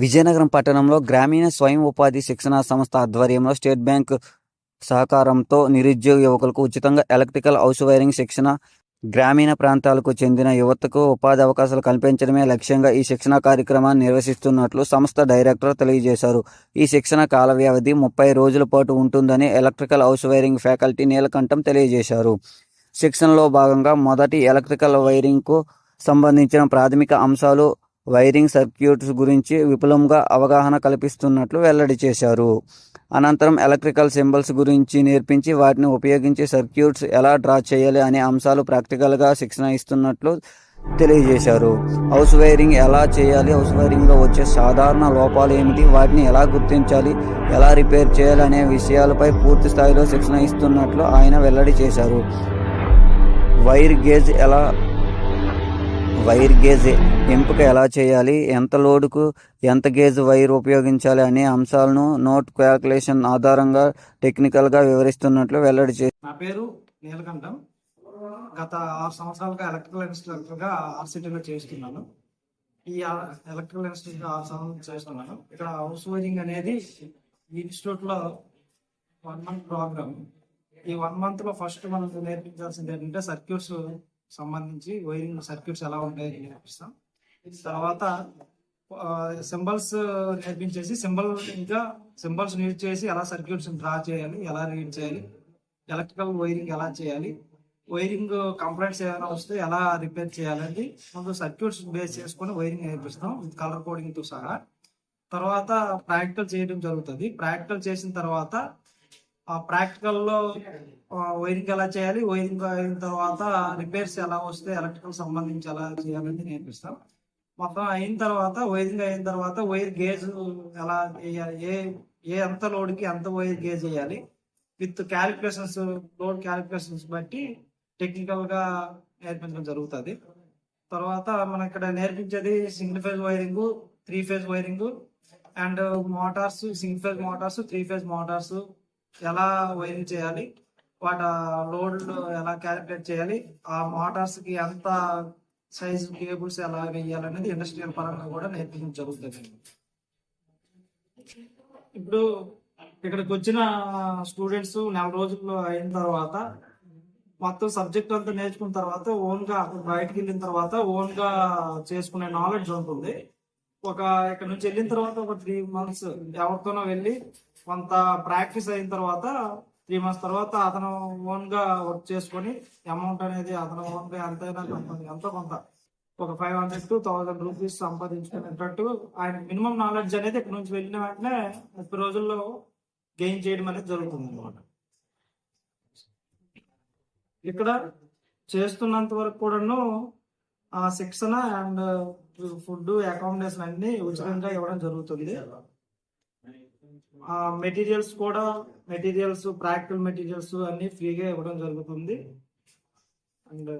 విజయనగరం పట్టణంలో గ్రామీణ స్వయం ఉపాధి శిక్షణా సంస్థ ఆధ్వర్యంలో స్టేట్ బ్యాంక్ సహకారంతో నిరుద్యోగ యువకులకు ఉచితంగా ఎలక్ట్రికల్ హౌస్ వైరింగ్ శిక్షణ, గ్రామీణ ప్రాంతాలకు చెందిన యువతకు ఉపాధి అవకాశాలు కల్పించడమే లక్ష్యంగా ఈ శిక్షణా కార్యక్రమాన్ని నిర్వహిస్తున్నట్లు సంస్థ డైరెక్టర్ తెలియజేశారు. ఈ శిక్షణ కాల వ్యవధి 30 రోజుల పాటు ఉంటుందని ఎలక్ట్రికల్ హౌస్ వైరింగ్ ఫ్యాకల్టీ నీలకంఠం తెలియజేశారు. శిక్షణలో భాగంగా మొదటి ఎలక్ట్రికల్ వైరింగ్కు సంబంధించిన ప్రాథమిక అంశాలు, వైరింగ్ సర్క్యూట్స్ గురించి విపులంగా అవగాహన కల్పిస్తున్నట్లు వెల్లడి చేశారు. అనంతరం ఎలక్ట్రికల్ సింబల్స్ గురించి నేర్పించి వాటిని ఉపయోగించి సర్క్యూట్స్ ఎలా డ్రా చేయాలి అనే అంశాలు ప్రాక్టికల్గా శిక్షణ ఇస్తున్నట్లు తెలియజేశారు. హౌస్ వైరింగ్ ఎలా చేయాలి, హౌస్ వైరింగ్లో వచ్చే సాధారణ లోపాలు ఏమిటి, వాటిని ఎలా గుర్తించాలి, ఎలా రిపేర్ చేయాలి అనే విషయాలపై పూర్తి స్థాయిలో శిక్షణ ఇస్తున్నట్లు ఆయన వెల్లడి చేశారు. వైర్ గేజ్ ఎంపిక ఎలా చేయాలి, ఎంత లోడుకు ఎంత గేజ్ వైర్ ఉపయోగించాలి అనే అంశాలను నోట్ క్యాల్కులేషన్ ఆధారంగా టెక్నికల్గా వివరిస్తున్నట్లు వెల్లడి చేశారు. నా పేరు నీలకంఠం. గత 6 సంవత్సరాలుగా ఎలక్ట్రికల్ ఇన్స్ట్రక్టర్గా ఆర్సిటీలో చేస్తున్నాను. ఈ ఎలక్ట్రికల్ ఇన్స్ట్రక్టర్ 6 సంవత్సరాలు చేస్తున్నాను. ఇక్కడ హౌస్ వైరింగ్ అనేది ఈ ఇన్స్టిట్యూట్లో 1 month ప్రోగ్రామ్. ఈ 1 monthలో ఫస్ట్ మనం నేర్పించాల్సింది ఏంటంటే సర్క్యూట్స్ సంబంధించి వైరింగ్ సర్క్యూట్స్ ఎలా ఉంటాయని నేర్పిస్తాం. తర్వాత సింబల్స్ నేర్పించేసి సింబల్స్ యూజ్ చేసి ఎలా సర్క్యూట్స్ డ్రా చేయాలి, ఎలా రీడ్ చేయాలి, ఎలక్ట్రికల్ వైరింగ్ ఎలా చేయాలి, వైరింగ్ కంప్లైంట్స్ ఏమైనా వస్తే ఎలా రిపేర్ చేయాలని ముందు సర్క్యూట్స్ బేస్ చేసుకొని వైరింగ్ నేర్పిస్తాం కలర్ కోడింగ్తో సహా. తర్వాత ప్రాక్టికల్ చేయడం జరుగుతుంది. ప్రాక్టికల్ చేసిన తర్వాత ఆ ప్రాక్టికల్లో వైరింగ్ ఎలా చేయాలి, వైరింగ్ అయిన తర్వాత రిపేర్స్ ఎలా వస్తే ఎలక్ట్రికల్ సంబంధించి ఎలా చేయాలని నేర్పిస్తాం. మొత్తం అయిన తర్వాత వైరింగ్ అయిన తర్వాత వైర్ గేజ్ ఎలా వేయాలి, ఏ ఎంత లోడ్కి ఎంత వైర్ గేజ్ వేయాలి విత్ క్యాలిక్యులేషన్స్, లోడ్ క్యాలిక్యులేషన్స్ బట్టి టెక్నికల్గా నేర్పించడం జరుగుతుంది. తర్వాత మనం ఇక్కడ నేర్పించేది single phase wiring, 3 phase wiring and motors, single phase motors, 3 phase motors ఎలా వైరింగ్ చేయాలి, వాటి లోడ్ ఎలా క్యాలిక్యులేట్ చేయాలి, ఆ మోటార్స్ కి ఎంత సైజ్ కేబుల్స్ ఎలా వేయాలనేది ఇండస్ట్రియల్ పరంగా కూడా నేర్పించడం జరుగుతుంది. ఇప్పుడు ఇక్కడికి వచ్చిన స్టూడెంట్స్ 4 రోజుల్లో అయిన తర్వాత మొత్తం సబ్జెక్ట్ అంతా నేర్చుకున్న తర్వాత ఓన్ గా బయటకు వెళ్ళిన తర్వాత ఓన్ గా చేసుకునే నాలెడ్జ్ ఉంటుంది. ఇక్కడ నుంచి వెళ్ళిన తర్వాత ఒక 3 months ఎవరితోనో వెళ్ళి కొంత ప్రాక్టీస్ అయిన తర్వాత 3 months తర్వాత అతను ఓన్ గా వర్క్ చేసుకొని అమౌంట్ అనేది అతను ఓన్ గా ఎంతో కొంత ఒక 500 to 1000 రూపీస్ సంపాదించుకునేటట్టు ఆయన మినిమం నాలెడ్జ్ అనేది ఇక్కడ నుంచి వెళ్ళిన వెంటనే 30 రోజుల్లో గెయిన్ చేయడం అనేది జరుగుతుంది అన్నమాట. ఇక్కడ చేస్తున్నంత వరకు కూడాను ఆ శిక్షణ అండ్ ఫుడ్, అకామిడేషన్ అన్ని ఉచితంగా ఇవ్వడం జరుగుతుంది. మెటీరియల్స్ ప్రాక్టికల్ మెటీరియల్స్ అన్ని ఫ్రీగా ఇవ్వడం జరుగుతుంది. అండ్